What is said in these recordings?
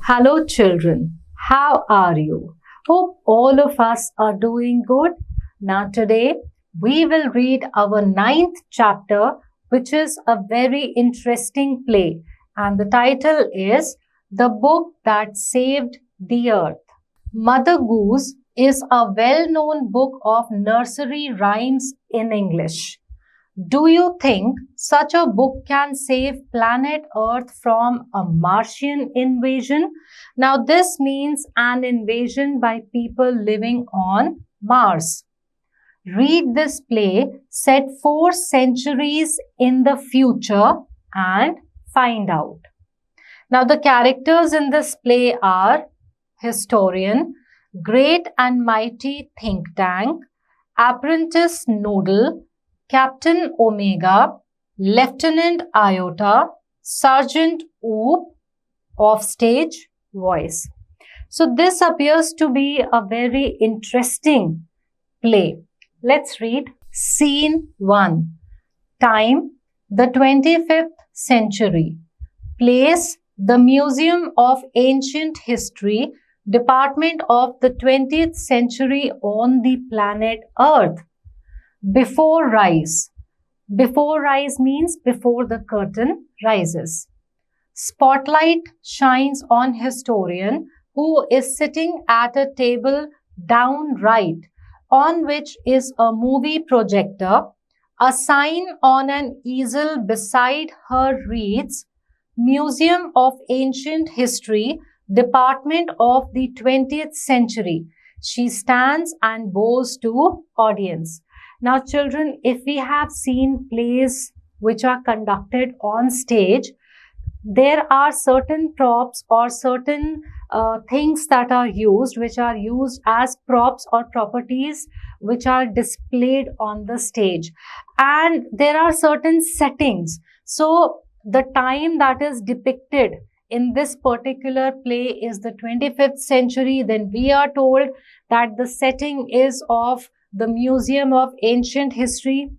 Hello children, how are you? Hope all of us are doing good. Now today we will read our ninth chapter, which is a very interesting play, and the title is The Book That Saved the Earth. Mother Goose is a well-known book of nursery rhymes in English. Do you think such a book can save planet Earth from a Martian invasion? Now, this means an invasion by people living on Mars. Read this play set 4 centuries in the future and find out. Now, the characters in this play are historian, great and mighty think tank, apprentice noodle, Captain Omega, Lieutenant Iota, Sergeant Oop, offstage voice. So this appears to be a very interesting play. Let's read. Scene 1. Time, the 25th century. Place, the Museum of Ancient History, Department of the 20th century on the planet Earth. Before rise. Before rise means before the curtain rises. Spotlight shines on historian who is sitting at a table down right, on which is a movie projector. A sign on an easel beside her reads, Museum of Ancient History, Department of the 20th Century. She stands and bows to audience. Now children, if we have seen plays which are conducted on stage, there are certain props or certain things that are used, which are used as props or properties which are displayed on the stage. And there are certain settings. So the time that is depicted in this particular play is the 25th century. Then we are told that the setting is of the Museum of Ancient History.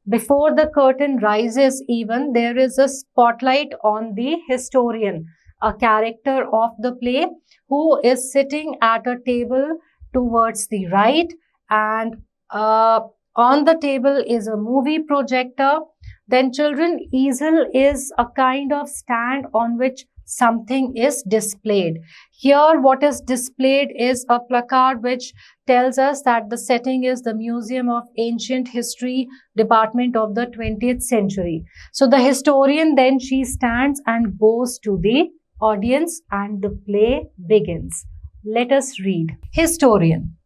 Before the curtain rises even, there is a spotlight on the historian, a character of the play who is sitting at a table towards the right, and on the table is a movie projector. Then children, easel is a kind of stand on which something is displayed. Here what is displayed is a placard which tells us that the setting is the Museum of Ancient History, Department of the 20th century. So the historian then she stands and bows to the audience and the play begins. Let us read. Historian.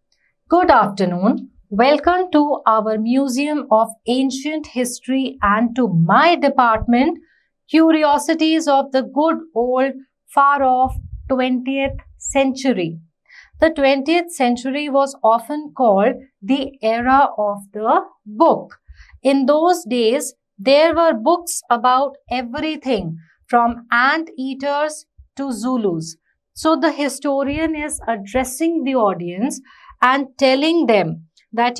Good afternoon. Welcome to our Museum of Ancient History and to my department, Curiosities of the Good Old Far Off 20th Century. The 20th century was often called the era of the book. In those days, there were books about everything from ant-eaters to Zulus. So the historian is addressing the audience and telling them that,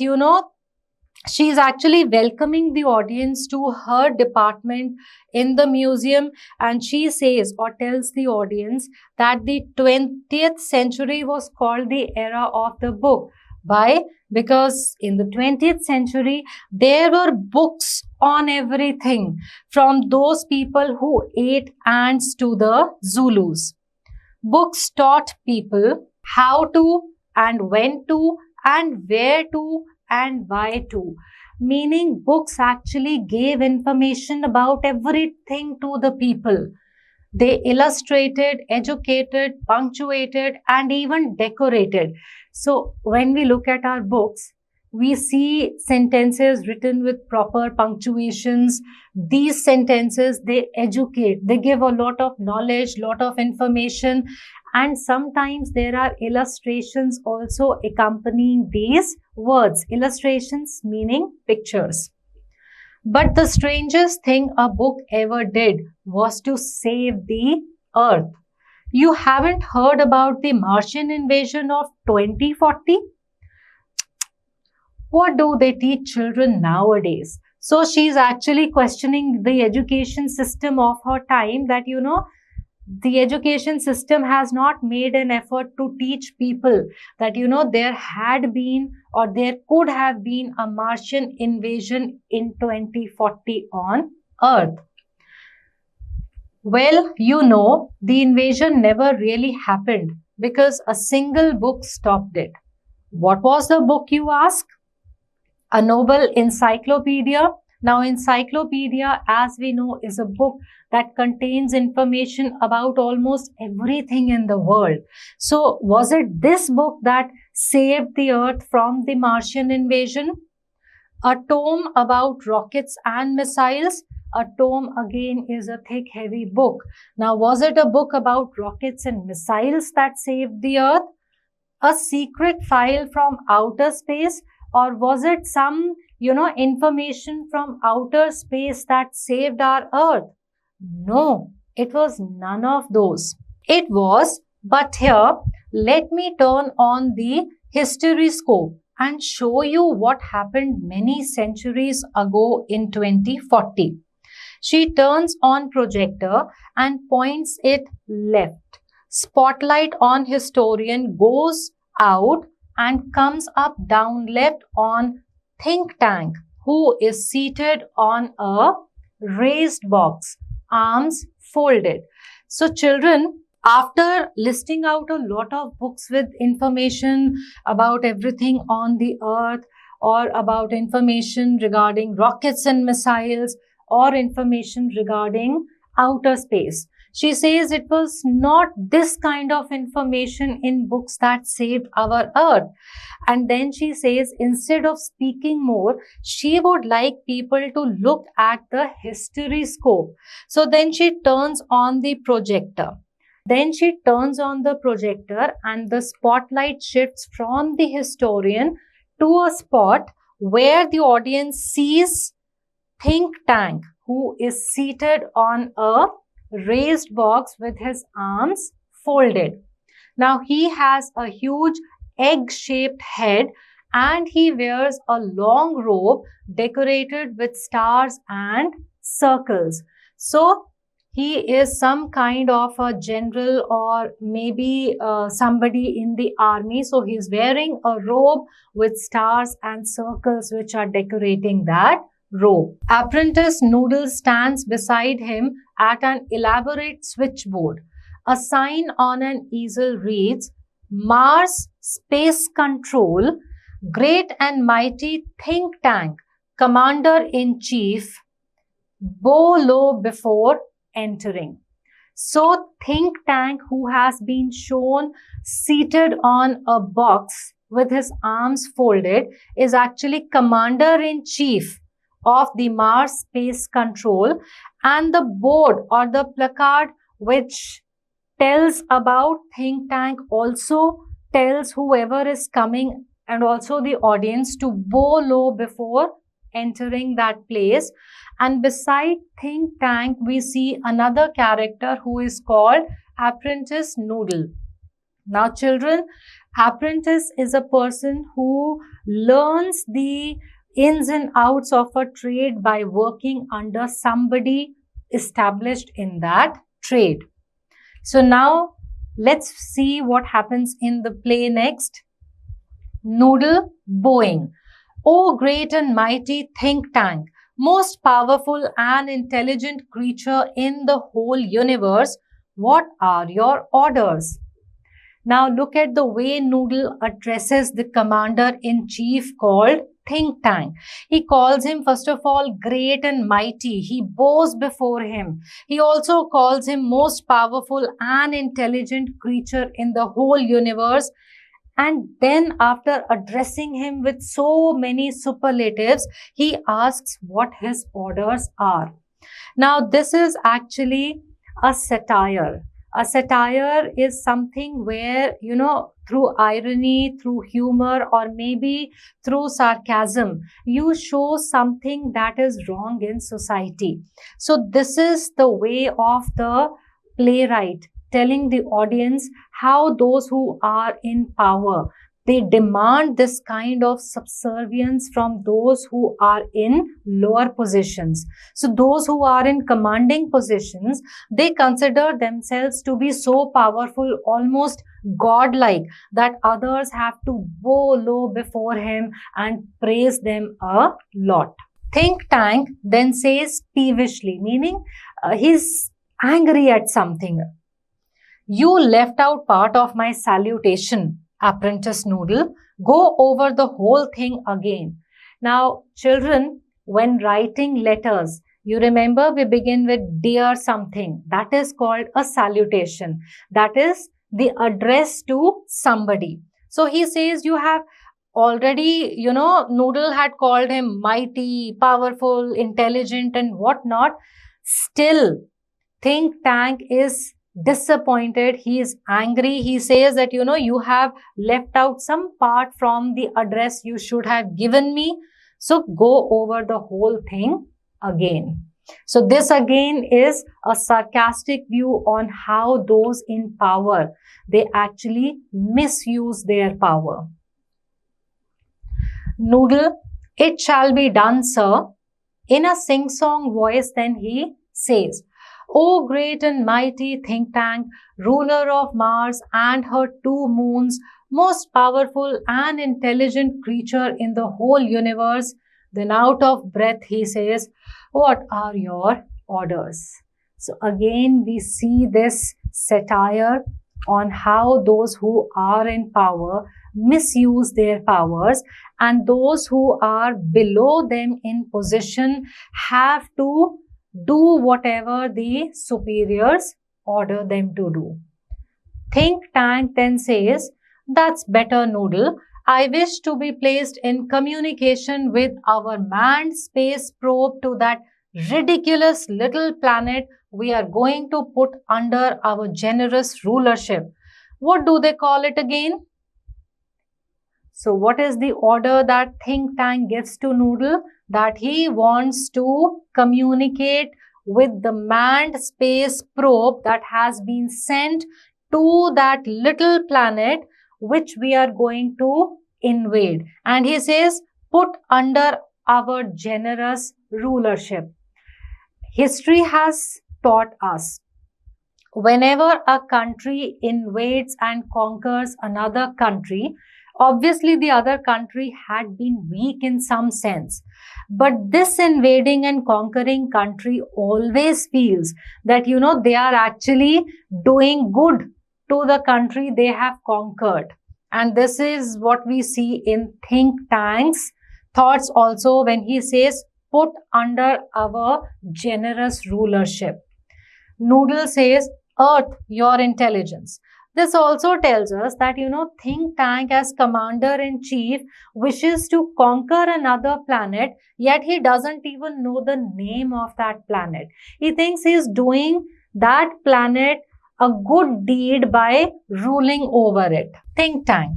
she is actually welcoming the audience to her department in the museum, and she says or tells the audience that the 20th century was called the era of the book. Why? Because in the 20th century, there were books on everything, from those people who ate ants to the Zulus. Books taught people how to and when to and where to and why to. Meaning books actually gave information about everything to the people. They illustrated, educated, punctuated and even decorated. So when we look at our books, we see sentences written with proper punctuations. These sentences, they educate, they give a lot of knowledge, lot of information, and sometimes there are illustrations also accompanying these words. Illustrations meaning pictures. But the strangest thing a book ever did was to save the earth. You haven't heard about the Martian invasion of 2040? What do they teach children nowadays? So she's actually questioning the education system of her time that, The education system has not made an effort to teach people that, there had been or there could have been a Martian invasion in 2040 on Earth. Well, the invasion never really happened because a single book stopped it. What was the book, you ask? A noble encyclopedia. Now, encyclopedia, as we know, is a book that contains information about almost everything in the world. So, was it this book that saved the Earth from the Martian invasion? A tome about rockets and missiles. A tome again is a thick, heavy book. Now, was it a book about rockets and missiles that saved the Earth? A secret file from outer space? Or was it some, information from outer space that saved our Earth? No, it was none of those. It was, but here, let me turn on the history scope and show you what happened many centuries ago in 2040. She turns on projector and points it left. Spotlight on historian goes out and comes up down left on think tank, who is seated on a raised box, arms folded. So children, after listing out a lot of books with information about everything on the earth, or about information regarding rockets and missiles, or information regarding outer space, she says it was not this kind of information in books that saved our Earth. And then she says, instead of speaking more, she would like people to look at the history scope. So then she turns on the projector. And the spotlight shifts from the historian to a spot where the audience sees think tank, who is seated on a raised box with his arms folded. Now he has a huge egg-shaped head and he wears a long robe decorated with stars and circles. So he is some kind of a general, or maybe somebody in the army. So he's wearing a robe with stars and circles which are decorating that robe. Apprentice Noodle stands beside him at an elaborate switchboard. A sign on an easel reads, Mars Space Control, Great and Mighty Think Tank, Commander-in-Chief, bow low before entering. So think tank, who has been shown seated on a box with his arms folded, is actually Commander-in-Chief of the Mars Space Control, and the board or the placard which tells about think tank also tells whoever is coming and also the audience to bow low before entering that place. And beside think tank, we see another character who is called Apprentice Noodle. Now children, apprentice is a person who learns the ins and outs of a trade by working under somebody established in that trade. So now let's see what happens in the play next. Noodle bowing. O great and mighty think tank, most powerful and intelligent creature in the whole universe, what are your orders? Now look at the way Noodle addresses the commander-in-chief called think tank. He calls him first of all great and mighty. He bows before him. He also calls him most powerful and intelligent creature in the whole universe. And then after addressing him with so many superlatives, he asks what his orders are. Now this is actually a satire. A satire is something where, through irony, through humor, or maybe through sarcasm, you show something that is wrong in society. So this is the way of the playwright telling the audience how those who are in power They demand this kind of subservience from those who are in lower positions. So those who are in commanding positions, they consider themselves to be so powerful, almost godlike, that others have to bow low before him and praise them a lot. Think tank then says peevishly, meaning he's angry at something. You left out part of my salutation, apprentice Noodle. Go over the whole thing again. Now, children, when writing letters, you remember we begin with dear something. That is called a salutation. That is the address to somebody. So he says you have already, Noodle had called him mighty, powerful, intelligent and whatnot. Still, Think Tank is disappointed. He is angry. He says that, you have left out some part from the address you should have given me. So go over the whole thing again. So this again is a sarcastic view on how those in power, they actually misuse their power. Noodle, it shall be done, sir. In a sing-song voice, then he says, O great and mighty think tank, ruler of Mars and her two moons, most powerful and intelligent creature in the whole universe. Then out of breath he says, what are your orders? So again we see this satire on how those who are in power misuse their powers, and those who are below them in position have to do whatever the superiors order them to do. Think Tank then says, that's better, Noodle. I wish to be placed in communication with our manned space probe to that ridiculous little planet we are going to put under our generous rulership. What do they call it again? So what is the order that Think Tank gives to Noodle? That he wants to communicate with the manned space probe that has been sent to that little planet which we are going to invade. And he says, put under our generous rulership. History has taught us, whenever a country invades and conquers another country, obviously the other country had been weak in some sense. But this invading and conquering country always feels that, they are actually doing good to the country they have conquered. And this is what we see in Think Tank's thoughts also when he says, put under our generous rulership. Noodle says, Earth, your intelligence. This also tells us that, Think Tank as commander-in-chief wishes to conquer another planet, yet he doesn't even know the name of that planet. He thinks he is doing that planet a good deed by ruling over it. Think Tank.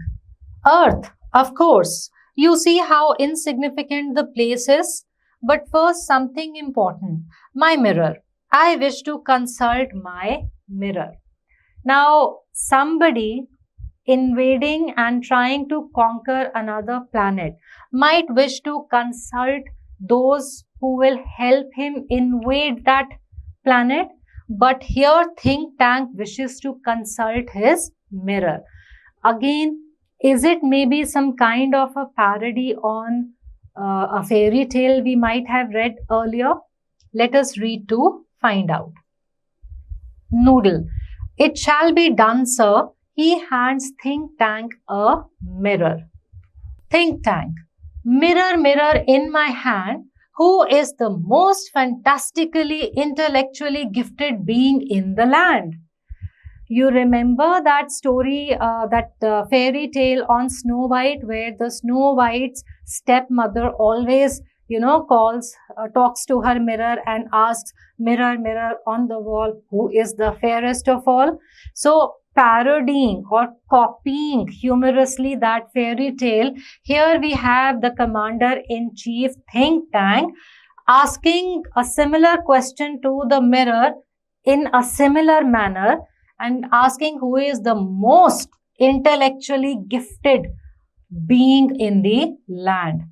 Earth, of course. You see how insignificant the place is? But first, something important. My mirror. I wish to consult my mirror. Now, somebody invading and trying to conquer another planet might wish to consult those who will help him invade that planet. But here, Think Tank wishes to consult his mirror. Again, is it maybe some kind of a parody on a fairy tale we might have read earlier? Let us read to find out. Noodle. It shall be done, sir. He hands Think Tank a mirror. Think Tank. Mirror, mirror in my hand, who is the most fantastically intellectually gifted being in the land? You remember that story, that fairy tale on Snow White, where the Snow White's stepmother always, talks to her mirror and asks, mirror, mirror on the wall, who is the fairest of all? So parodying or copying humorously that fairy tale, here we have the commander-in-chief Think Tank asking a similar question to the mirror in a similar manner and asking who is the most intellectually gifted being in the land.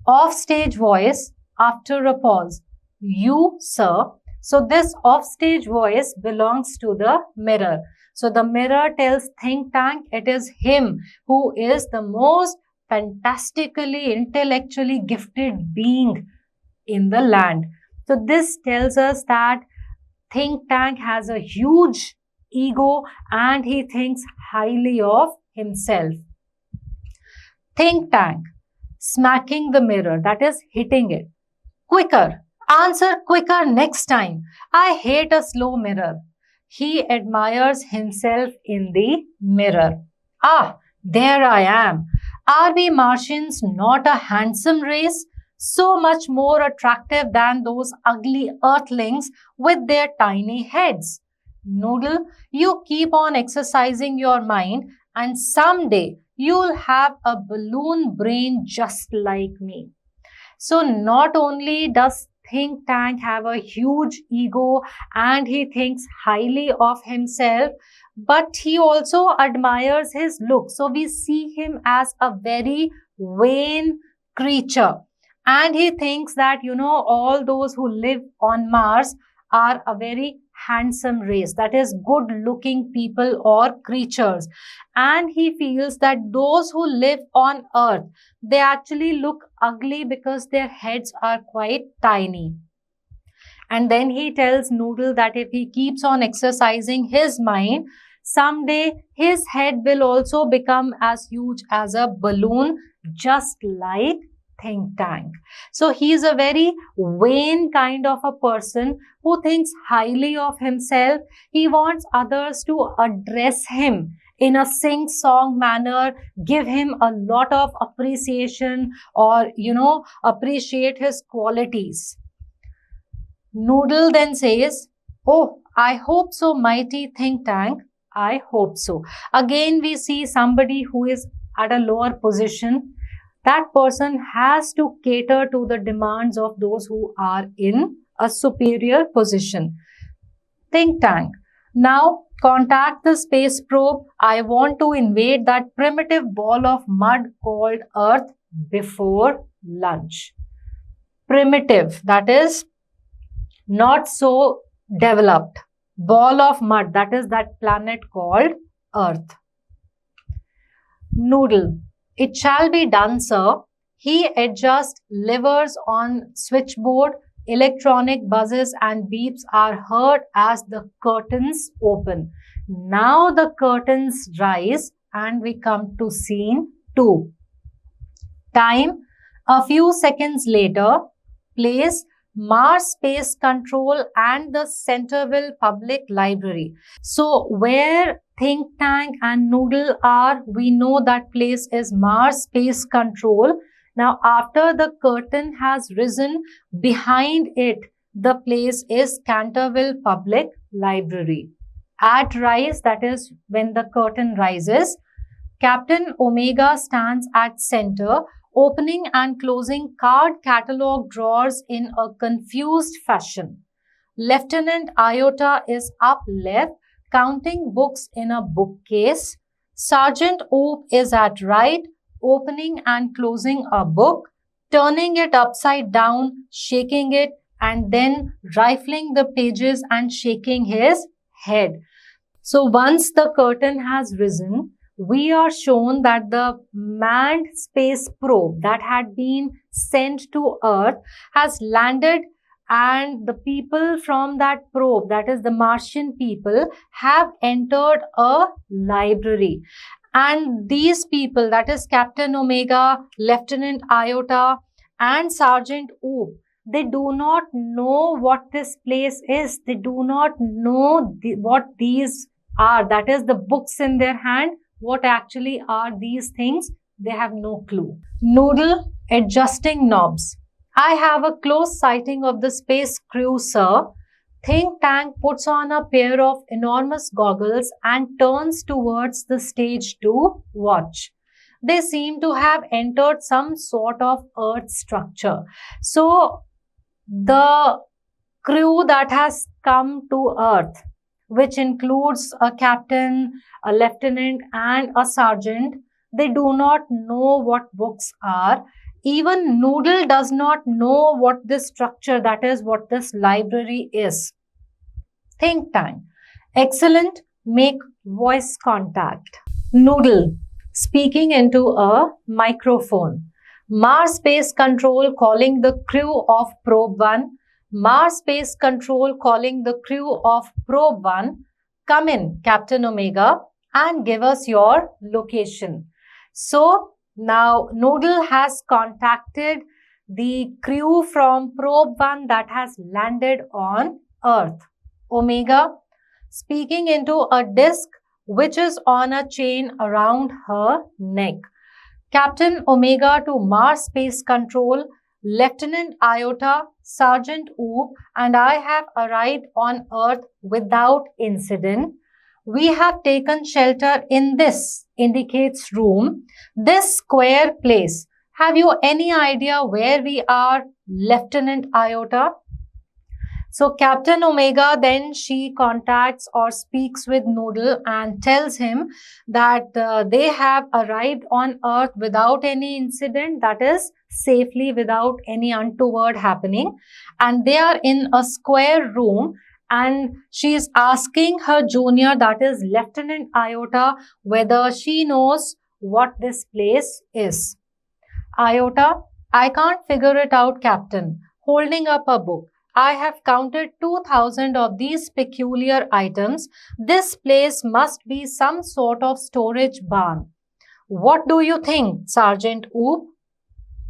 Offstage voice after a pause. You, sir. So this offstage voice belongs to the mirror. So the mirror tells think tank it is him who is the most fantastically intellectually gifted being in the land. So this tells us that think tank has a huge ego and he thinks highly of himself. Think tank smacking the mirror, that is hitting it. Quicker, answer quicker next time. I hate a slow mirror. He admires himself in the mirror. Ah, there I am. Are we Martians not a handsome race? So much more attractive than those ugly earthlings with their tiny heads. Noodle, you keep on exercising your mind and someday you'll have a balloon brain just like me. So not only does think tank have a huge ego and he thinks highly of himself, but he also admires his look. So we see him as a very vain creature. And he thinks that, all those who live on Mars are a very handsome race, that is good looking people or creatures. And he feels that those who live on Earth, they actually look ugly because their heads are quite tiny. And then he tells Noodle that if he keeps on exercising his mind, someday his head will also become as huge as a balloon, just like think tank. So he is a very vain kind of a person who thinks highly of himself. He wants others to address him in a sing-song manner, give him a lot of appreciation or, appreciate his qualities. Noodle then says, oh, I hope so, mighty think tank. I hope so. Again, we see somebody who is at a lower position. That person has to cater to the demands of those who are in a superior position. Think tank. Now, contact the space probe. I want to invade that primitive ball of mud called Earth before lunch. Primitive, that is not so developed. Ball of mud, that is that planet called Earth. Noodle. It shall be done, sir. He adjusts levers on switchboard. Electronic buzzes and beeps are heard as the curtains open. Now the curtains rise and we come to scene 2. Time, a few seconds later. Place, Mars Space Control and the Centerville Public Library. So where Think Tank and Noodle are, we know that place is Mars Space Control. Now after the curtain has risen, behind it, the place is Canterville Public Library. At rise, that is when the curtain rises, Captain Omega stands at center, opening and closing card catalog drawers in a confused fashion. Lieutenant Iota is up left, counting books in a bookcase. Sergeant Oop is at right, opening and closing a book, turning it upside down, shaking it, and then rifling the pages and shaking his head. So once the curtain has risen, we are shown that the manned space probe that had been sent to Earth has landed, and the people from that probe, that is the Martian people, have entered a library. And these people, that is Captain Omega, Lieutenant Iota, and Sergeant Oop, they do not know what this place is. They do not know what these are. That is the books in their hand. What actually are these things? They have no clue. Noodle adjusting knobs. I have a close sighting of the space crew, sir. Think Tank puts on a pair of enormous goggles and turns towards the stage to watch. They seem to have entered some sort of earth structure. So the crew that has come to Earth, which includes a captain, a lieutenant, and a sergeant, They do not know what books are. Even Noodle does not know what this structure, that is what this library is. Think tank. Excellent. Make voice contact. Noodle speaking into a microphone. Mars Space Control calling the crew of Probe 1. Mars Space Control calling the crew of Probe 1. Come in, Captain Omega, and give us your location. So now Noodle has contacted the crew from Probe 1 that has landed on Earth. Omega speaking into a disc which is on a chain around her neck. Captain Omega to Mars Space Control, Lieutenant Iota, Sergeant Oop, and I have arrived on Earth without incident. We have taken shelter in this, indicates room, this square place. Have you any idea where we are, Lieutenant Iota? So Captain Omega then she contacts or speaks with Noodle and tells him that they have arrived on Earth without any incident, that is safely without any untoward happening, and they are in a square room, and she is asking her junior, that is Lieutenant Iota, whether she knows what this place is. Iota, I can't figure it out, Captain. Holding up a book. I have counted 2,000 of these peculiar items. This place must be some sort of storage barn. What do you think, Sergeant Oop?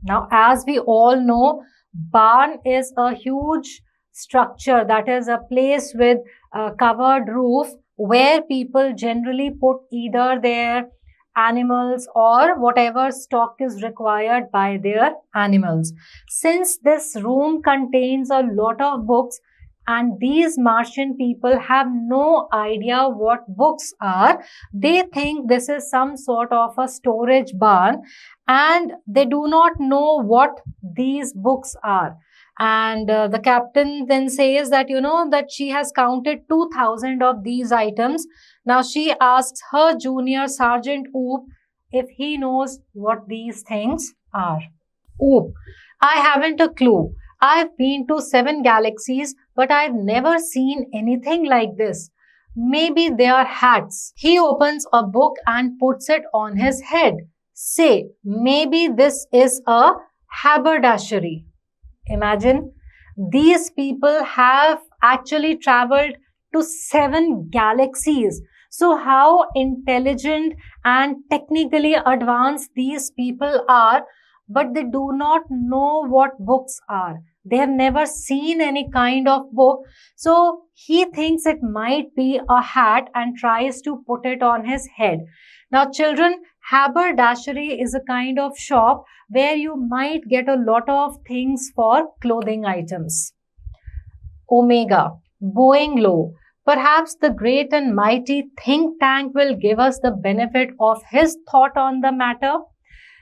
Now, as we all know, barn is a huge structure, that is a place with a covered roof where people generally put either their animals or whatever stock is required by their animals. Since this room contains a lot of books and these Martian people have no idea what books are, they think this is some sort of a storage barn and they do not know what these books are. And the captain then says that, that she has counted 2,000 of these items. Now she asks her junior Sergeant Oop if he knows what these things are. Oop, I haven't a clue. I've been to 7 galaxies, but I've never seen anything like this. Maybe they are hats. He opens a book and puts it on his head. Say, maybe this is a haberdashery. Imagine, these people have actually traveled to 7 galaxies. So how intelligent and technically advanced these people are, but they do not know what books are. They have never seen any kind of book. So he thinks it might be a hat and tries to put it on his head. Now children, haberdashery is a kind of shop where you might get a lot of things for clothing items. Omega, bowing low. Perhaps the great and mighty think tank will give us the benefit of his thought on the matter.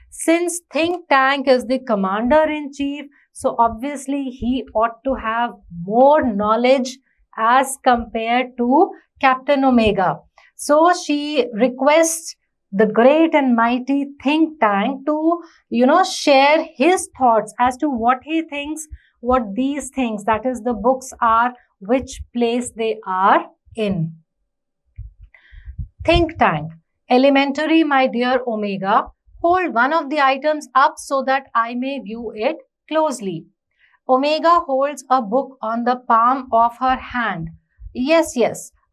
Since think tank is the commander-in-chief, so obviously he ought to have more knowledge as compared to Captain Omega. So she requests the great and mighty think tank to, share his thoughts as to what he thinks, what these things, that is the books are, which place they are in. Think tank. Elementary, my dear Omega, hold one of the items up so that I may view it closely. Omega holds a book on the palm of her hand. Yes,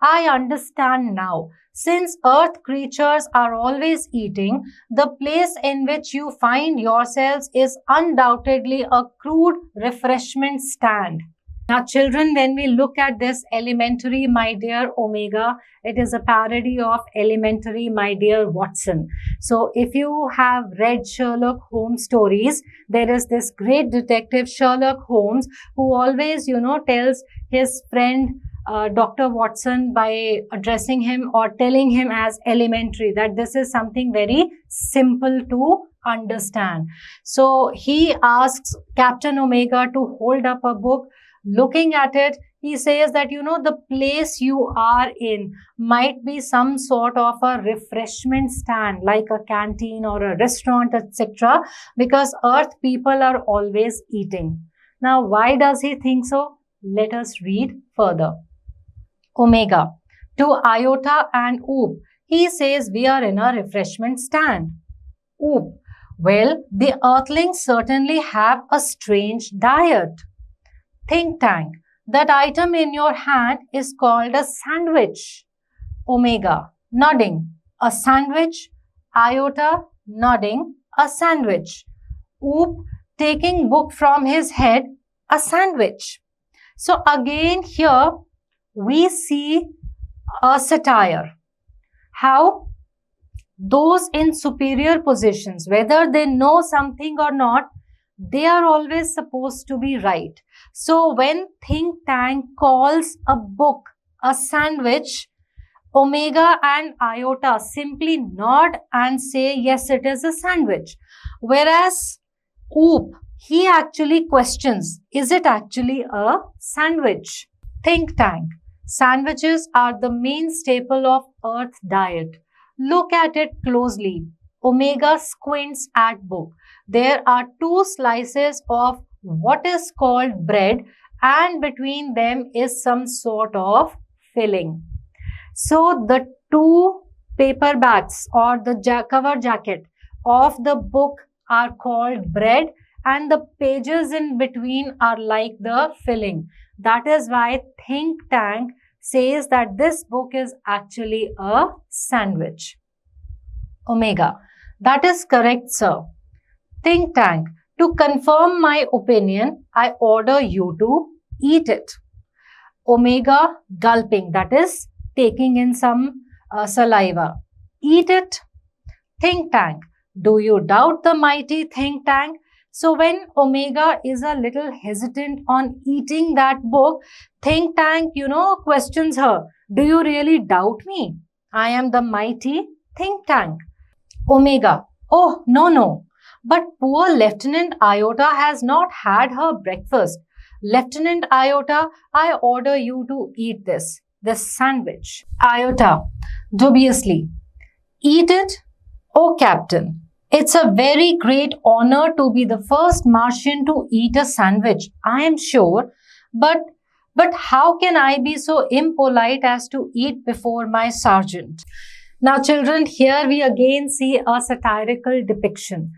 I understand now. Since earth creatures are always eating, the place in which you find yourselves is undoubtedly a crude refreshment stand. Now children, when we look at this Elementary, my dear Omega, it is a parody of Elementary, my dear Watson. So if you have read Sherlock Holmes stories, there is this great detective Sherlock Holmes who always, tells his friend Dr. Watson by addressing him or telling him as elementary, that this is something very simple to understand. So he asks Captain Omega to hold up a book. Looking at it, He says that, the place you are in might be some sort of a refreshment stand, like a canteen or a restaurant, etc. Because earth people are always eating. Now, why does he think so? Let us read further. Omega. To Iota and Oop, he says we are in a refreshment stand. Oop. Well, the earthlings certainly have a strange diet. Think tank. That item in your hand is called a sandwich. Omega. Nodding. A sandwich. Iota. Nodding. A sandwich. Oop. Taking book from his head. A sandwich. So again here we see a satire. How those in superior positions, whether they know something or not, they are always supposed to be right. So when think tank calls a book a sandwich, Omega and Iota simply nod and say, yes, it is a sandwich. Whereas Oop, he actually questions, is it actually a sandwich? Think tank. Sandwiches are the main staple of Earth diet. Look at it closely. Omega squints at book. There are two slices of what is called bread, and between them is some sort of filling. So the two paperbacks or the cover jacket of the book are called bread, and the pages in between are like the filling. That is why think tank says that this book is actually a sandwich. Omega. That is correct, sir. Think tank. To confirm my opinion, I order you to eat it. Omega. Gulping. That is taking in some saliva. Eat it. Think tank. Do you doubt the mighty think tank? So when Omega is a little hesitant on eating that book, think tank, questions her. Do you really doubt me? I am the mighty think tank. Omega. Oh, no. But poor Lieutenant Iota has not had her breakfast. Lieutenant Iota, I order you to eat this sandwich. Iota. Dubiously. Eat it? Oh, Captain. It's a very great honor to be the first Martian to eat a sandwich, I am sure. But how can I be so impolite as to eat before my sergeant? Now, children, here we again see a satirical depiction.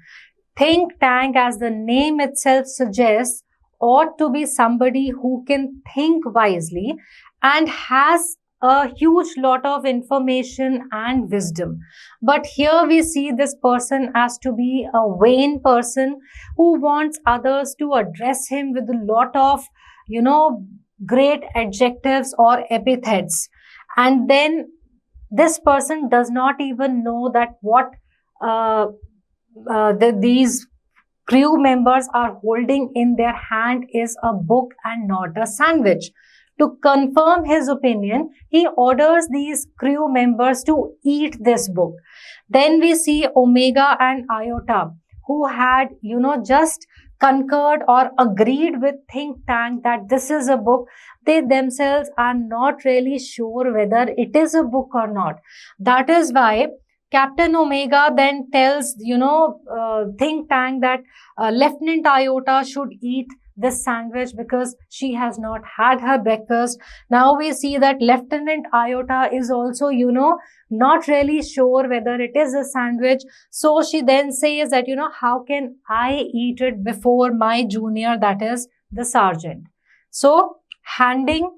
Think tank, as the name itself suggests, ought to be somebody who can think wisely and has a huge lot of information and wisdom. But here we see this person as to be a vain person who wants others to address him with a lot of, great adjectives or epithets. And then this person does not even know that what these crew members are holding in their hand is a book and not a sandwich. To confirm his opinion, he orders these crew members to eat this book. Then we see Omega and Iota, who had, just concurred or agreed with think tank that this is a book. They themselves are not really sure whether it is a book or not. That is why Captain Omega then tells, think tank that Lieutenant Iota should eat this sandwich because she has not had her breakfast. Now we see that Lieutenant Iota is also, not really sure whether it is a sandwich. So she then says that, how can I eat it before my junior, that is the sergeant? So handing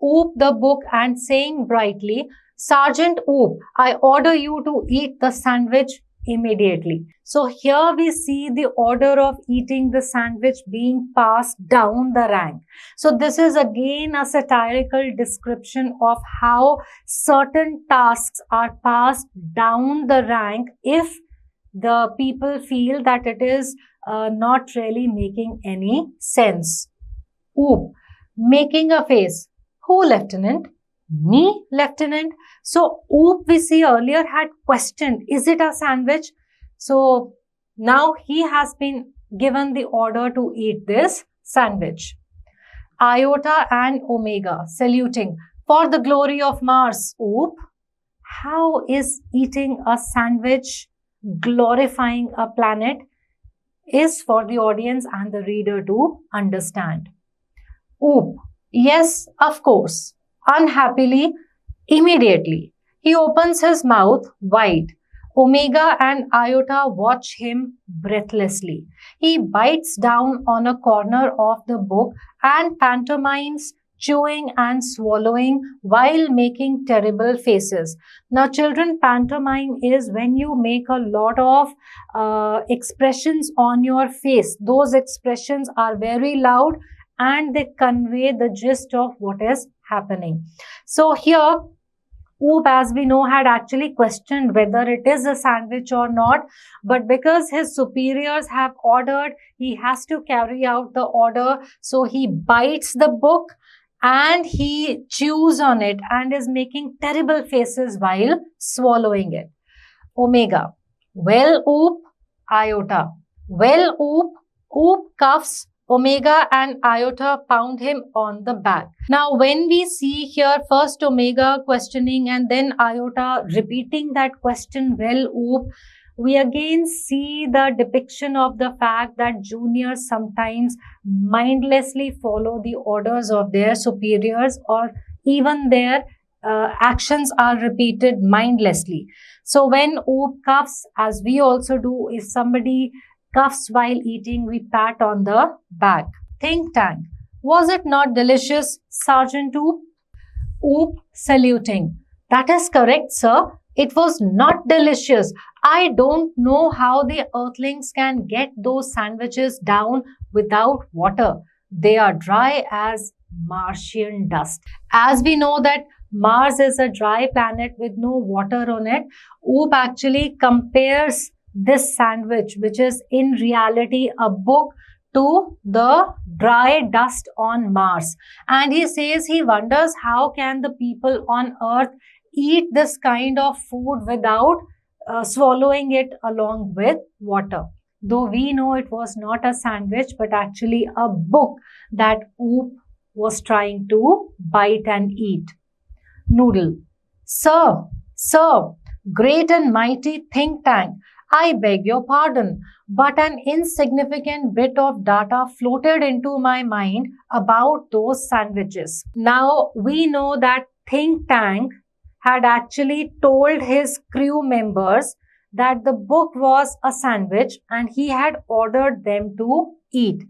Oop the book and saying brightly, Sergeant Oop, I order you to eat the sandwich immediately. So here we see the order of eating the sandwich being passed down the rank. So this is again a satirical description of how certain tasks are passed down the rank if the people feel that it is not really making any sense. Oop, making a face. Who, Lieutenant? Me, Lieutenant? So Oop, we see earlier, had questioned, is it a sandwich? So now he has been given the order to eat this sandwich. Iota and Omega saluting. For the glory of Mars. Oop. How is eating a sandwich glorifying a planet? Is for the audience and the reader to understand. Oop. Yes, of course. Unhappily, immediately. He opens his mouth wide. Omega and Iota watch him breathlessly. He bites down on a corner of the book and pantomimes chewing and swallowing while making terrible faces. Now, children, pantomime is when you make a lot of expressions on your face. Those expressions are very loud and they convey the gist of what is happening. So here, Oop, as we know, had actually questioned whether it is a sandwich or not, but because his superiors have ordered, he has to carry out the order. So he bites the book and he chews on it and is making terrible faces while swallowing it. Omega. Well, Oop. Iota. Well, Oop. Oop cuffs Omega and Iota pound him on the back. Now, when we see here first Omega questioning and then Iota repeating that question, well, Oop, we again see the depiction of the fact that juniors sometimes mindlessly follow the orders of their superiors, or even their actions are repeated mindlessly. So when Oop cuffs, as we also do, if somebody cuffs while eating, we pat on the back. Think tank. Was it not delicious, Sergeant Oop? Oop saluting. That is correct, sir. It was not delicious. I don't know how the earthlings can get those sandwiches down without water. They are dry as Martian dust. As we know that Mars is a dry planet with no water on it, Oop actually compares this sandwich, which is in reality a book, to the dry dust on Mars. And he says he wonders how can the people on Earth eat this kind of food without swallowing it along with water. Though we know it was not a sandwich, but actually a book that Oop was trying to bite and eat. Noodle. Sir, great and mighty think tank, I beg your pardon, but an insignificant bit of data floated into my mind about those sandwiches. Now, we know that think tank had actually told his crew members that the book was a sandwich and he had ordered them to eat.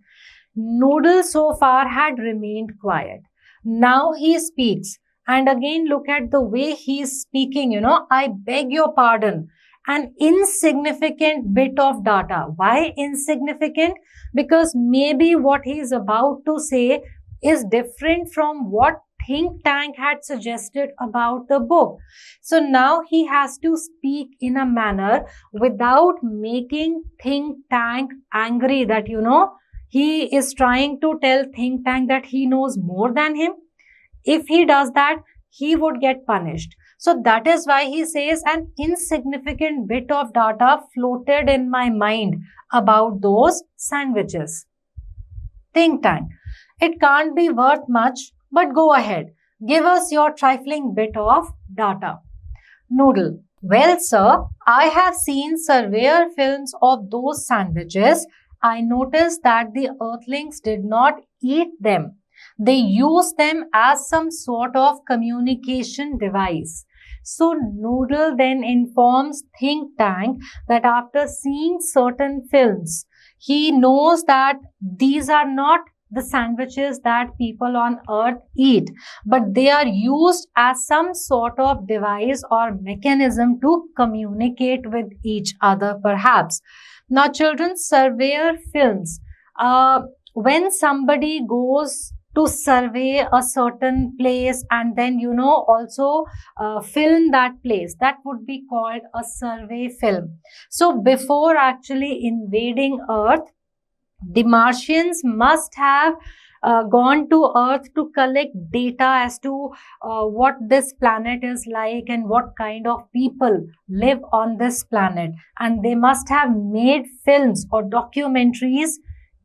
Noodle so far had remained quiet. Now he speaks. And again, look at the way he is speaking, I beg your pardon. An insignificant bit of data. Why insignificant? Because maybe what he is about to say is different from what think tank had suggested about the book. So now he has to speak in a manner without making think tank angry that, he is trying to tell think tank that he knows more than him. If he does that, he would get punished. So that is why he says an insignificant bit of data floated in my mind about those sandwiches. Think tank. It can't be worth much, but go ahead. Give us your trifling bit of data. Noodle. Well, sir, I have seen surveyor films of those sandwiches. I noticed that the earthlings did not eat them. They used them as some sort of communication device. So Noodle then informs think tank that after seeing certain films, he knows that these are not the sandwiches that people on Earth eat, but they are used as some sort of device or mechanism to communicate with each other, perhaps. Now, children, surveyor films. When somebody goes to survey a certain place and then, also film that place, that would be called a survey film. So before actually invading Earth, the Martians must have gone to Earth to collect data as to what this planet is like and what kind of people live on this planet. And they must have made films or documentaries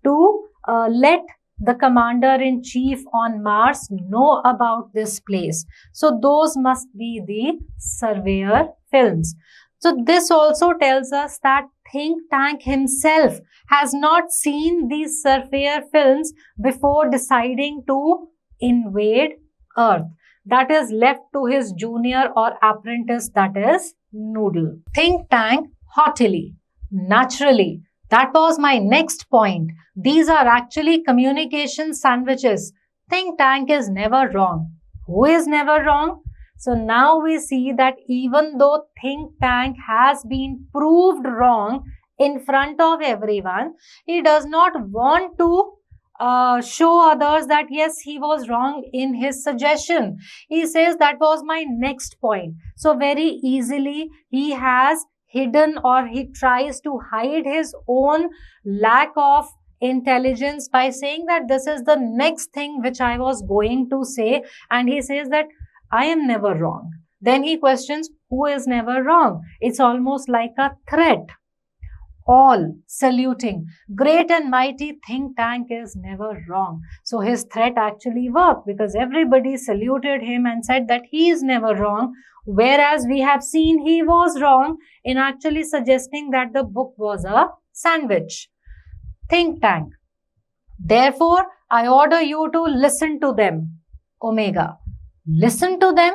to let the commander-in-chief on Mars know about this place? So those must be the surveyor films. So this also tells us that think tank himself has not seen these surveyor films before deciding to invade Earth. That is left to his junior or apprentice, that is Noodle. Think tank haughtily, naturally. That was my next point. These are actually communication sandwiches. Think tank is never wrong. Who is never wrong? So now we see that even though think tank has been proved wrong in front of everyone, he does not want to show others that yes, he was wrong in his suggestion. He says that was my next point. So very easily he has hidden, or he tries to hide his own lack of intelligence by saying that this is the next thing which I was going to say, and he says that I am never wrong. Then he questions who is never wrong. It's almost like a threat. All saluting. Great and mighty think tank is never wrong. So his threat actually worked because everybody saluted him and said that he is never wrong, whereas we have seen he was wrong in actually suggesting that the book was a sandwich. Think tank. Therefore, I order you to listen to them. Omega. Listen to them?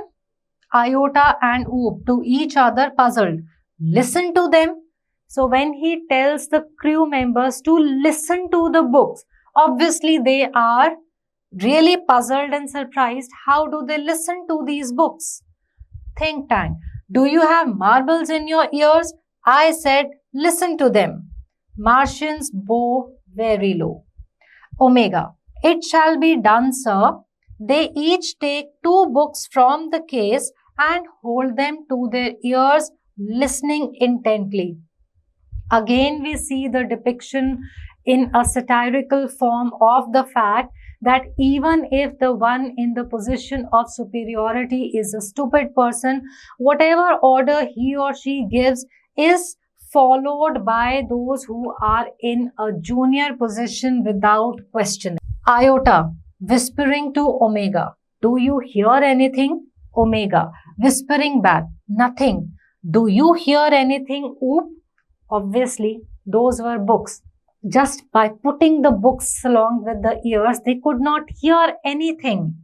Iota and Oop, to each other puzzled. Listen to them? So when he tells the crew members to listen to the books, obviously they are really puzzled and surprised. How do they listen to these books? Think tank. Do you have marbles in your ears? I said, listen to them. Martians bow very low. Omega. It shall be done, sir. They each take 2 books from the case and hold them to their ears, listening intently. Again, we see the depiction in a satirical form of the fact that even if the one in the position of superiority is a stupid person, whatever order he or she gives is followed by those who are in a junior position without question. Iota, whispering to Omega, do you hear anything? Omega, whispering back, nothing. Do you hear anything, Oop? Obviously, those were books. Just by putting the books along with the ears, they could not hear anything.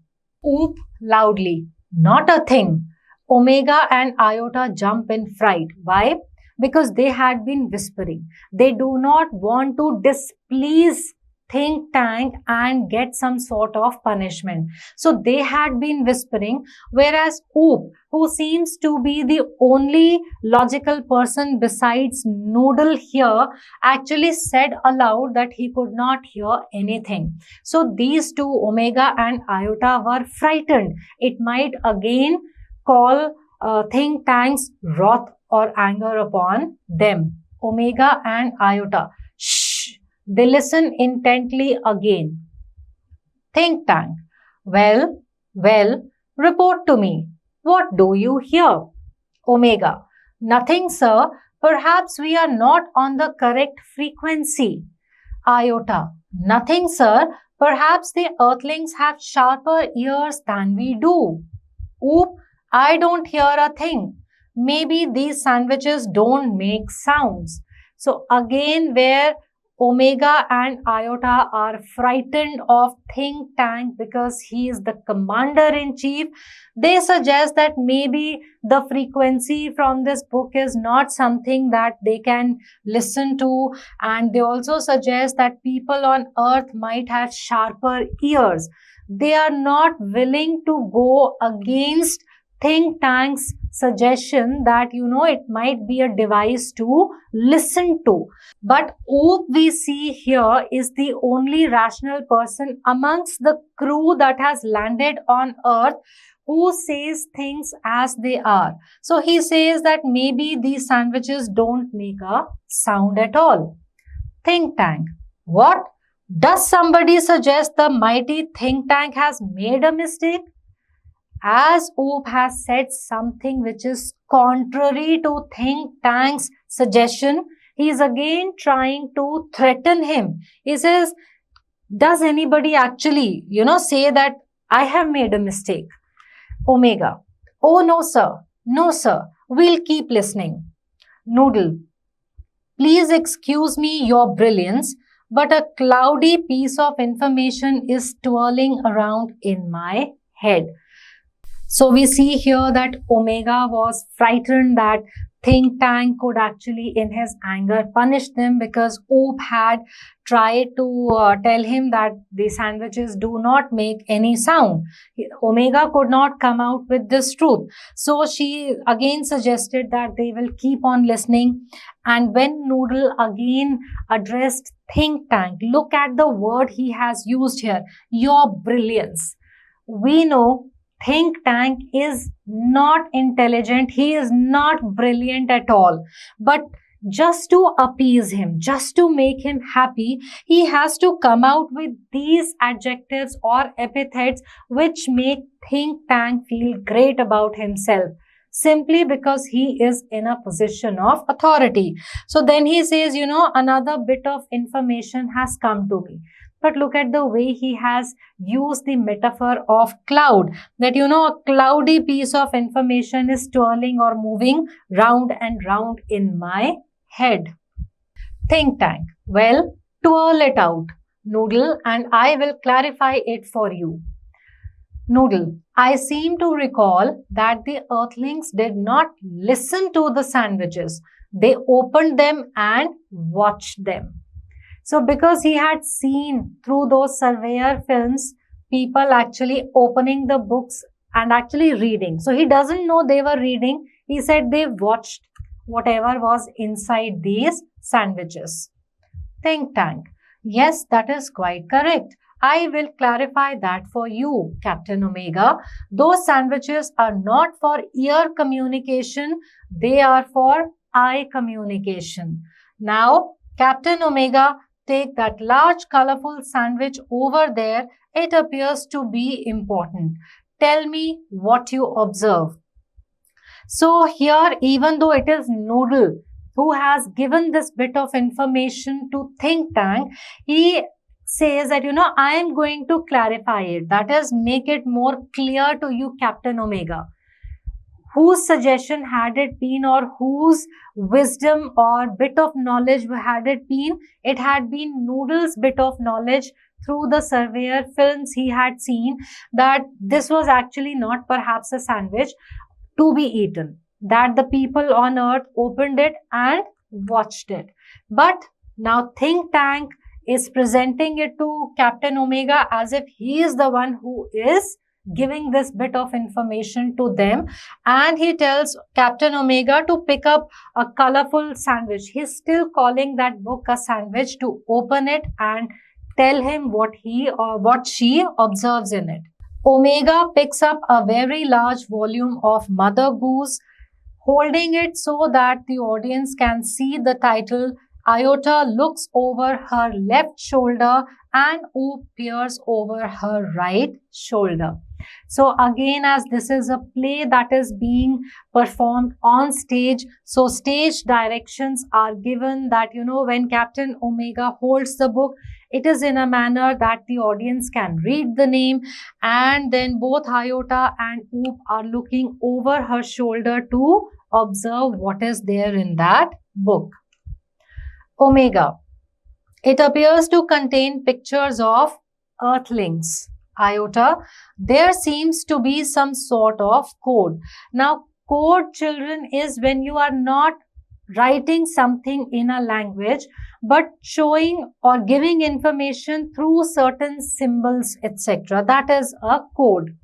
Oop loudly, not a thing. Omega and Iota jump in fright. Why? Because they had been whispering. They do not want to displease think tank and get some sort of punishment. So they had been whispering, whereas Oop, who seems to be the only logical person besides Noodle here, actually said aloud that he could not hear anything. So these two, Omega and Iota, were frightened. It might again call think tank's wrath or anger upon them. Omega and Iota. Shh! They listen intently again. Think tank. Well, report to me. What do you hear? Omega. Nothing, sir. Perhaps we are not on the correct frequency. Iota. Nothing, sir. Perhaps the earthlings have sharper ears than we do. Oop, I don't hear a thing. Maybe these sandwiches don't make sounds. So again, where Omega and Iota are frightened of think tank because he is the commander-in-chief, they suggest that maybe the frequency from this book is not something that they can listen to, and they also suggest that people on earth might have sharper ears. They are not willing to go against think tank's suggestion that it might be a device to listen to. But Oop, we see here, is the only rational person amongst the crew that has landed on Earth who says things as they are. So he says that maybe these sandwiches don't make a sound at all. Think tank. What? Does somebody suggest the mighty think tank has made a mistake? As Oop has said something which is contrary to think tank's suggestion, he is again trying to threaten him. He says, Does anybody actually, say that I have made a mistake? Omega. Oh, no, sir. No, sir. We'll keep listening. Noodle. Please excuse me your brilliance, but a cloudy piece of information is twirling around in my head. So we see here that Omega was frightened that Think Tank could actually, in his anger, punish them because Oop had tried to tell him that the sandwiches do not make any sound. Omega could not come out with this truth. So she again suggested that they will keep on listening. And when Noodle again addressed Think Tank, look at the word he has used here, your brilliance. We know Think Tank is not intelligent, he is not brilliant at all. But just to appease him, just to make him happy, he has to come out with these adjectives or epithets which make Think Tank feel great about himself, simply because he is in a position of authority. So then he says, another bit of information has come to me. But look at the way he has used the metaphor of cloud, that a cloudy piece of information is twirling or moving round and round in my head. Think Tank. Well, twirl it out, Noodle, and I will clarify it for you. Noodle, I seem to recall that the earthlings did not listen to the sandwiches. They opened them and watched them. So because he had seen through those surveyor films, people actually opening the books and actually reading. So he doesn't know they were reading. He said they watched whatever was inside these sandwiches. Think Tank. Yes, that is quite correct. I will clarify that for you, Captain Omega. Those sandwiches are not for ear communication. They are for eye communication. Now, Captain Omega, take that large colorful sandwich over there. It appears to be important. Tell me what you observe. So here, even though it is Noodle who has given this bit of information to Think Tank, he says that, I am going to clarify it. That is, make it more clear to you, Captain Omega. Whose suggestion had it been, or whose wisdom or bit of knowledge had it been? It had been Noodle's bit of knowledge through the surveyor films he had seen, that this was actually not perhaps a sandwich to be eaten, that the people on earth opened it and watched it. But now Think Tank is presenting it to Captain Omega as if he is the one who is giving this bit of information to them, and he tells Captain Omega to pick up a colorful sandwich. He's still calling that book a sandwich, to open it and tell him what he or what she observes in it. Omega picks up a very large volume of Mother Goose, holding it so that the audience can see the title. Iota looks over her left shoulder and Oop peers over her right shoulder. So again, as this is a play that is being performed on stage, so stage directions are given that, when Captain Omega holds the book, it is in a manner that the audience can read the name, and then both Iota and Oop are looking over her shoulder to observe what is there in that book. Omega. It appears to contain pictures of earthlings. Iota. There seems to be some sort of code. Now, code, children, is when you are not writing something in a language, but showing or giving information through certain symbols, etc. That is a code.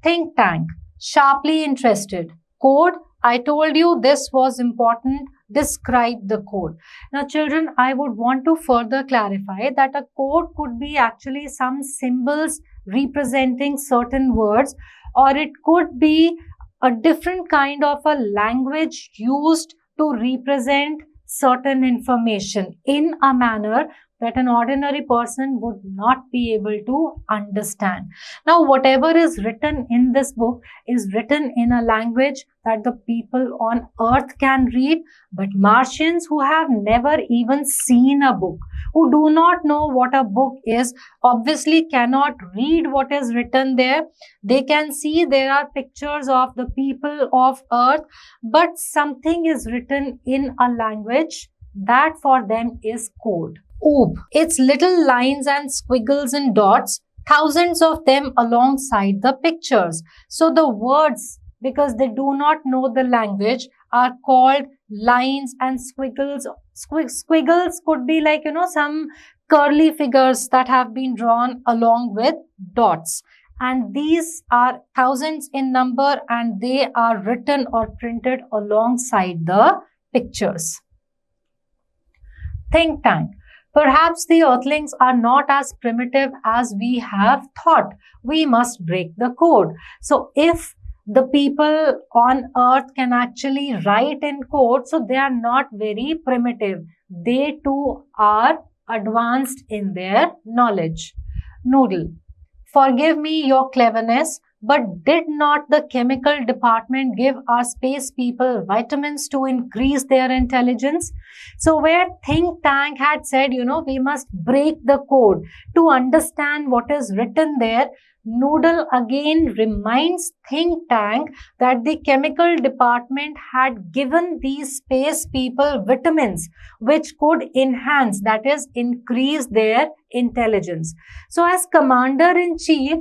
Think Tank. Sharply interested. Code. I told you this was important. Describe the code. Now, children, I would want to further clarify that a code could be actually some symbols representing certain words, or it could be a different kind of a language used to represent certain information in a manner that an ordinary person would not be able to understand. Now, whatever is written in this book is written in a language that the people on earth can read, but Martians who have never even seen a book, who do not know what a book is, obviously cannot read what is written there. They can see there are pictures of the people of earth, but something is written in a language that for them is code. Oob. It's little lines and squiggles and dots, thousands of them alongside the pictures. So the words, because they do not know the language, are called lines and squiggles. Squiggles could be like, some curly figures that have been drawn along with dots. And these are thousands in number and they are written or printed alongside the pictures. Think tank. Perhaps the earthlings are not as primitive as we have thought. We must break the code. So if the people on earth can actually write in code, so they are not very primitive. They too are advanced in their knowledge. Noodle. Forgive me your cleverness, but did not the chemical department give our space people vitamins to increase their intelligence? So where think tank had said, we must break the code to understand what is written there, Noodle again reminds think tank that the chemical department had given these space people vitamins which could enhance, that is, increase their intelligence. So as commander-in-chief,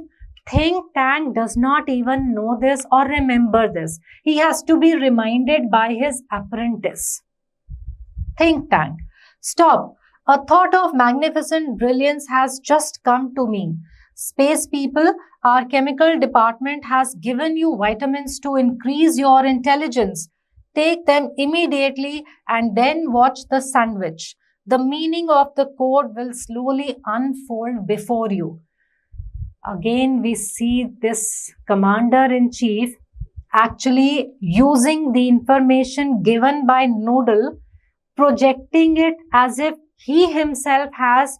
think tank does not even know this or remember this. He has to be reminded by his apprentice. Think tank. Stop. A thought of magnificent brilliance has just come to me. Space people, our chemical department has given you vitamins to increase your intelligence. Take them immediately and then watch the sandwich. The meaning of the code will slowly unfold before you. Again, we see this commander-in-chief actually using the information given by Noodle, projecting it as if he himself has,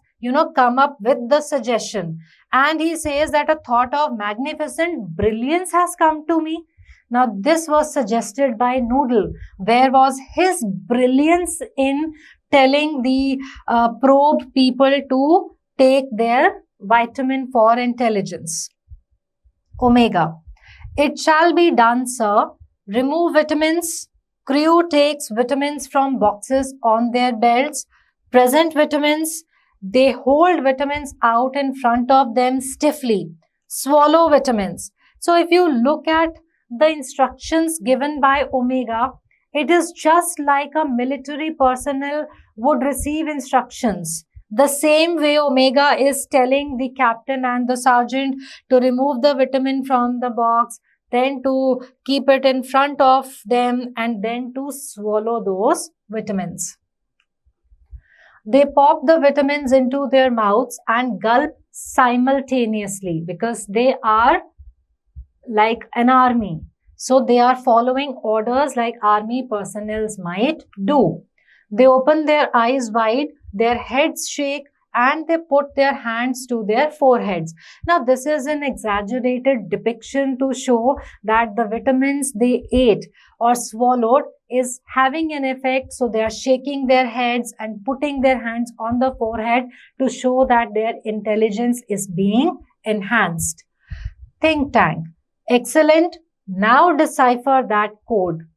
come up with the suggestion. And he says that a thought of magnificent brilliance has come to me. Now, this was suggested by Noodle. Where was his brilliance in telling the probe people to take their vitamin for intelligence? Omega. It shall be done, sir. Remove vitamins. Crew takes vitamins from boxes on their belts. Present vitamins. They hold vitamins out in front of them stiffly. Swallow vitamins. So if you look at the instructions given by Omega, it is just like a military personnel would receive instructions. The same way Omega is telling the captain and the sergeant to remove the vitamin from the box, then to keep it in front of them and then to swallow those vitamins. They pop the vitamins into their mouths and gulp simultaneously because they are like an army. So they are following orders like army personnel might do. They open their eyes wide, their heads shake, and they put their hands to their foreheads. Now, this is an exaggerated depiction to show that the vitamins they ate or swallowed is having an effect. So, they are shaking their heads and putting their hands on the forehead to show that their intelligence is being enhanced. Think tank. Excellent. Now, decipher that code.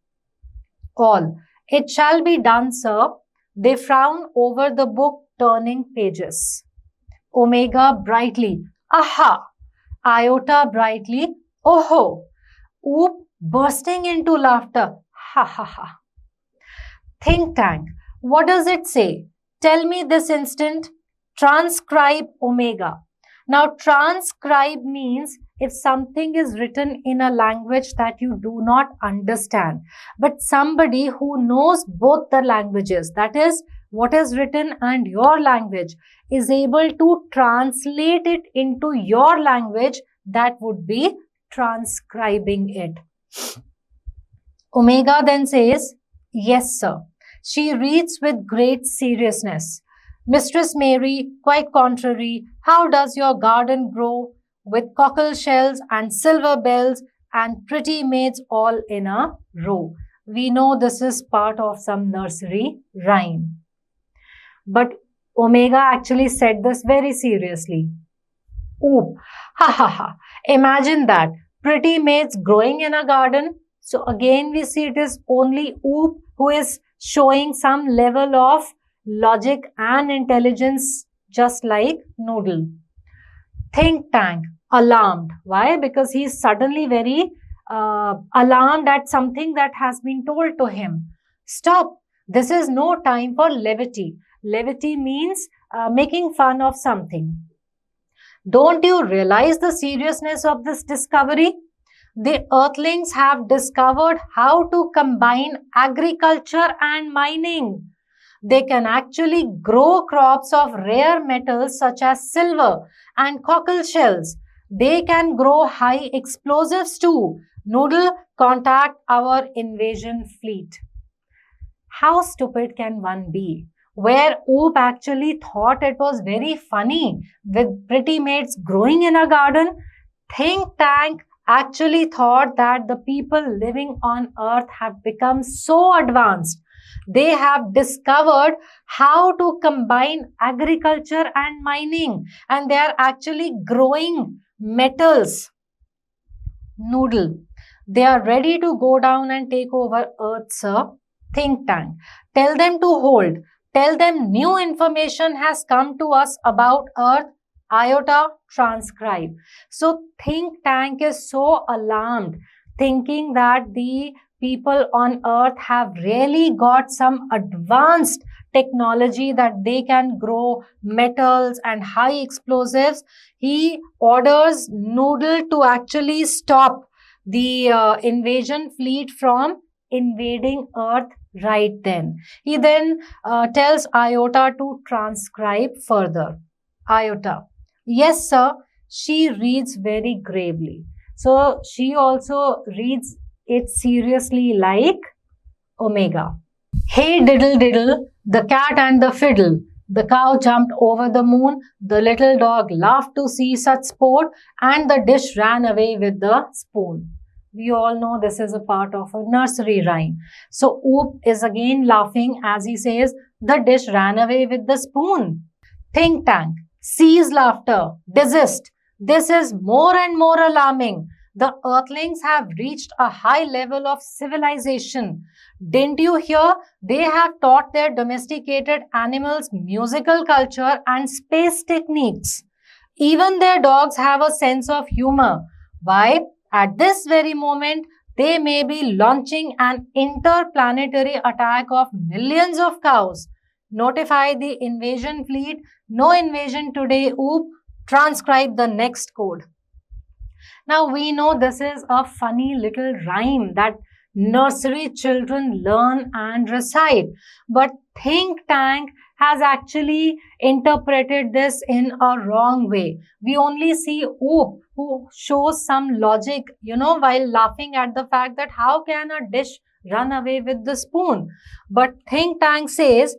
All. It shall be done, sir. They frown over the book, turning pages. Omega brightly. Aha! Iota brightly. Oh-ho! Oop, bursting into laughter. Ha ha ha. Think tank. What does it say? Tell me this instant. Transcribe Omega. Now, transcribe means if something is written in a language that you do not understand, but somebody who knows both the languages, that is, what is written and your language, is able to translate it into your language, that would be transcribing it. Omega then says, yes, sir. She reads with great seriousness. Mistress Mary, quite contrary, how does your garden grow with cockle shells and silver bells and pretty maids all in a row? We know this is part of some nursery rhyme. But Omega actually said this very seriously. Oop, ha ha ha. Imagine that. Pretty maids growing in a garden. So again, we see it is only Oop who is showing some level of logic and intelligence, just like Noodle. Think Tank, alarmed. Why? Because he is suddenly very alarmed at something that has been told to him. Stop. This is no time for levity. Levity means making fun of something. Don't you realize the seriousness of this discovery? The Earthlings have discovered how to combine agriculture and mining. They can actually grow crops of rare metals such as silver and cockle shells. They can grow high explosives too. Noodle, contact our invasion fleet. How stupid can one be? Where Oop actually thought it was very funny with pretty maids growing in a garden, Think Tank actually thought that the people living on Earth have become so advanced. They have discovered how to combine agriculture and mining, and they are actually growing metals. Noodle. They are ready to go down and take over Earth, sir. Think Tank. Tell them to hold. Tell them new information has come to us about Earth. Iota, transcribe. So Think Tank is so alarmed, thinking that the people on Earth have really got some advanced technology that they can grow metals and high explosives. He orders Noodle to actually stop the invasion fleet from invading Earth right then. He then tells Iota to transcribe further. Iota. Yes, sir. She reads very gravely. So she also reads it seriously like Omega. Hey diddle diddle, the cat and the fiddle. The cow jumped over the moon. The little dog laughed to see such sport, and the dish ran away with the spoon. We all know this is a part of a nursery rhyme. So Oop is again laughing as he says, the dish ran away with the spoon. Think Tank. Cease laughter. Desist. This is more and more alarming. The Earthlings have reached a high level of civilization. Didn't you hear? They have taught their domesticated animals musical culture and space techniques. Even their dogs have a sense of humor. Why? At this very moment, they may be launching an interplanetary attack of millions of cows. Notify the invasion fleet. No invasion today. Oop. Transcribe the next code. Now we know this is a funny little rhyme that nursery children learn and recite. But Think Tank has actually interpreted this in a wrong way. We only see Oop who shows some logic, while laughing at the fact that how can a dish run away with the spoon? But Think Tank says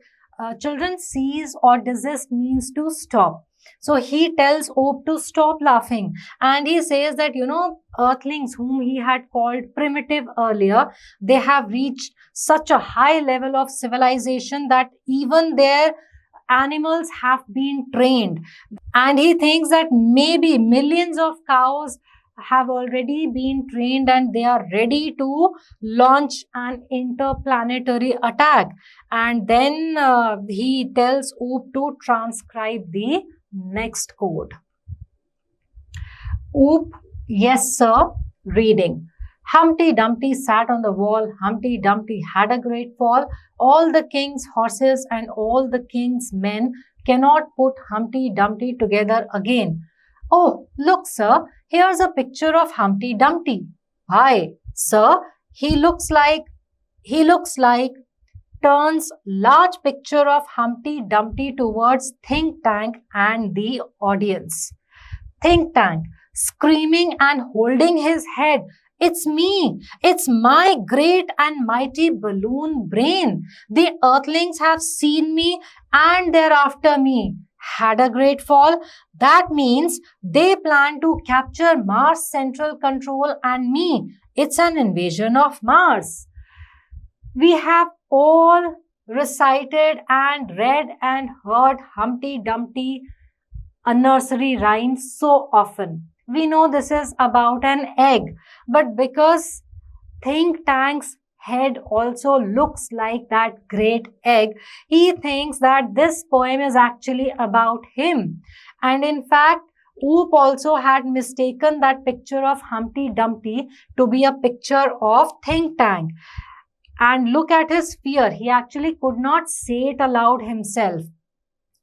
children cease or desist means to stop. So he tells Oop to stop laughing, and he says that, Earthlings whom he had called primitive earlier, they have reached such a high level of civilization that even their animals have been trained. And he thinks that maybe millions of cows have already been trained and they are ready to launch an interplanetary attack. And then he tells Oop to transcribe the next code. Oop, yes sir, reading. Humpty Dumpty sat on the wall. Humpty Dumpty had a great fall. All the king's horses and all the king's men cannot put Humpty Dumpty together again. Oh, look, sir, here's a picture of Humpty Dumpty. Why, sir, he looks like, turns large picture of Humpty Dumpty towards Think Tank and the audience. Think Tank, screaming and holding his head. It's me. It's my great and mighty balloon brain. The earthlings have seen me and they're after me. Had a great fall. That means they plan to capture Mars central control and me. It's an invasion of Mars. We have all recited and read and heard Humpty Dumpty, a nursery rhyme so often. We know this is about an egg, but because think tank's head also looks like that great egg, he thinks that this poem is actually about him. And in fact, Oop also had mistaken that picture of Humpty Dumpty to be a picture of think tank. And look at his fear. He actually could not say it aloud himself.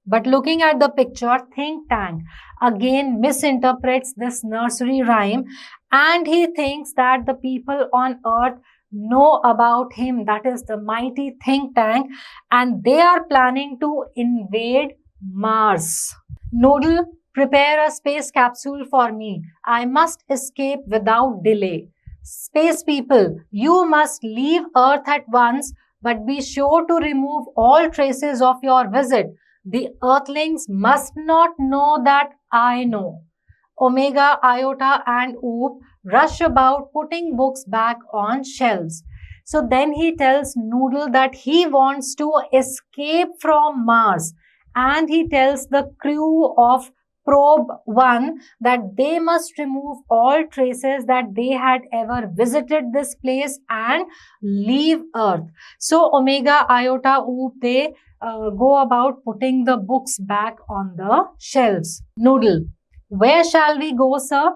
But looking at the picture, think tank again misinterprets this nursery rhyme and he thinks that the people on earth know about him, that is the mighty think tank, and they are planning to invade Mars. Noodle, prepare a space capsule for me. I must escape without delay. Space people, you must leave Earth at once, but be sure to remove all traces of your visit. The Earthlings must not know that I know. Omega, Iota, and Oop rush about putting books back on shelves. So then he tells Noodle that he wants to escape from Mars and he tells the crew of Probe 1 that they must remove all traces that they had ever visited this place and leave Earth. So Omega, Iota, Oop, they go about putting the books back on the shelves. Noodle, where shall we go, sir?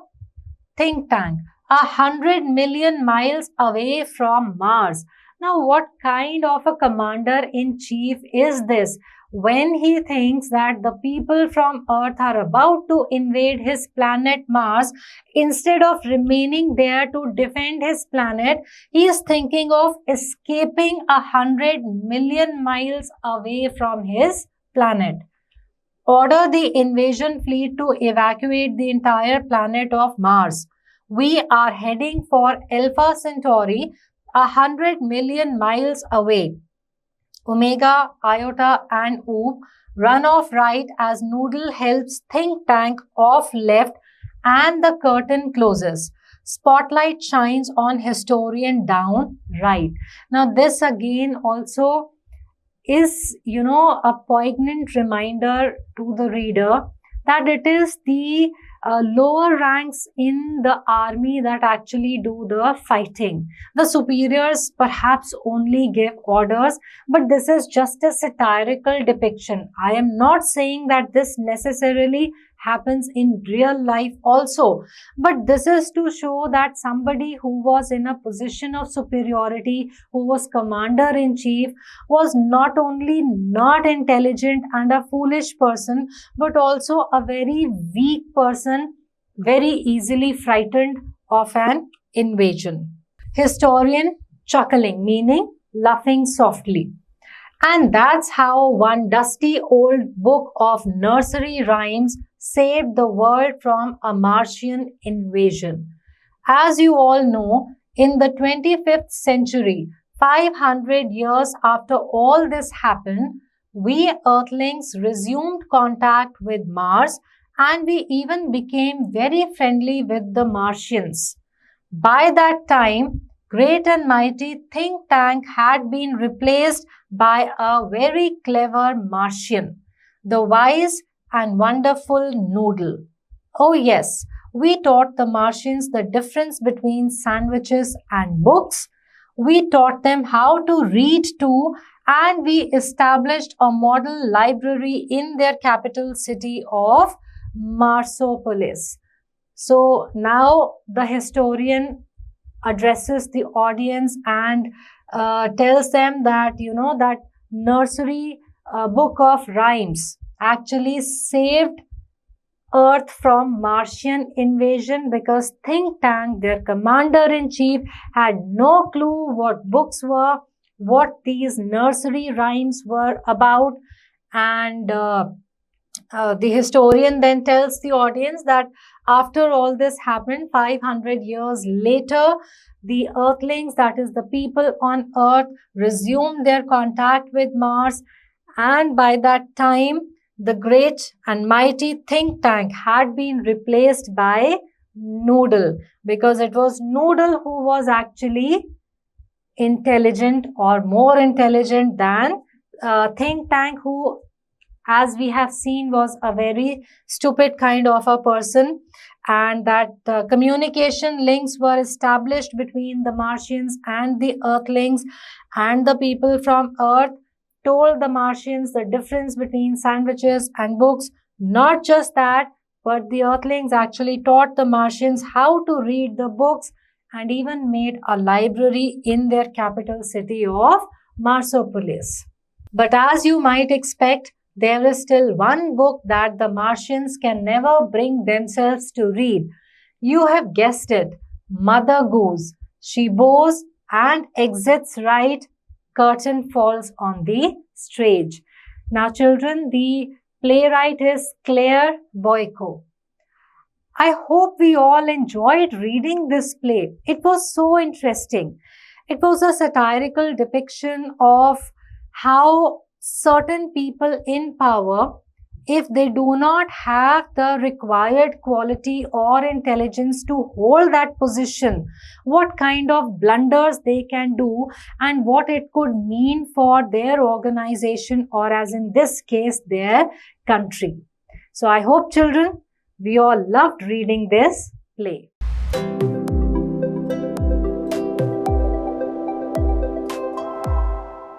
Think tank, 100 million miles away from Mars. Now, what kind of a commander-in-chief is this? When he thinks that the people from Earth are about to invade his planet Mars, instead of remaining there to defend his planet, he is thinking of escaping 100 million miles away from his planet. Order the invasion fleet to evacuate the entire planet of Mars. We are heading for Alpha Centauri, 100 million miles away. Omega, Iota, and Oop run off right as Noodle helps Think Tank off left and the curtain closes. Spotlight shines on Historian down right. Now this again also is, a poignant reminder to the reader that it is the lower ranks in the army that actually do the fighting. The superiors perhaps only give orders, but this is just a satirical depiction. I am not saying that this necessarily happens in real life also, but this is to show that somebody who was in a position of superiority, who was commander-in-chief, was not only not intelligent and a foolish person, but also a very weak person, very easily frightened of an invasion. Historian chuckling, meaning laughing softly. And that's how one dusty old book of nursery rhymes saved the world from a Martian invasion. As you all know, in the 25th century, 500 years after all this happened, we Earthlings resumed contact with Mars and we even became very friendly with the Martians. By that time, great and mighty think tank had been replaced by a very clever Martian, the wise and wonderful Noodle. Oh yes, we taught the Martians the difference between sandwiches and books. We taught them how to read too, and we established a model library in their capital city of Marsopolis. So now the historian addresses the audience and tells them that, that nursery book of rhymes actually saved Earth from Martian invasion because Think Tank, their commander-in-chief, had no clue what books were, what these nursery rhymes were about, and the historian then tells the audience that After all this happened, 500 years later, the earthlings, that is the people on earth, resumed their contact with Mars, and by that time, the great and mighty think tank had been replaced by Noodle, because it was Noodle who was actually intelligent or more intelligent than think tank, who, as we have seen, was a very stupid kind of a person. And that communication links were established between the Martians and the Earthlings, and the people from Earth told the Martians the difference between sandwiches and books. Not just that, but the Earthlings actually taught the Martians how to read the books, and even made a library in their capital city of Marsopolis. But as you might expect, there is still one book that the Martians can never bring themselves to read. You have guessed it, Mother Goose. She bows and exits right. Curtain falls on the stage. Now, children, the playwright is Claire Boyko. I hope we all enjoyed reading this play. It was so interesting. It was a satirical depiction of how certain people in power, if they do not have the required quality or intelligence to hold that position, what kind of blunders they can do and what it could mean for their organization, or as in this case, their country. So I hope, children, we all loved reading this play.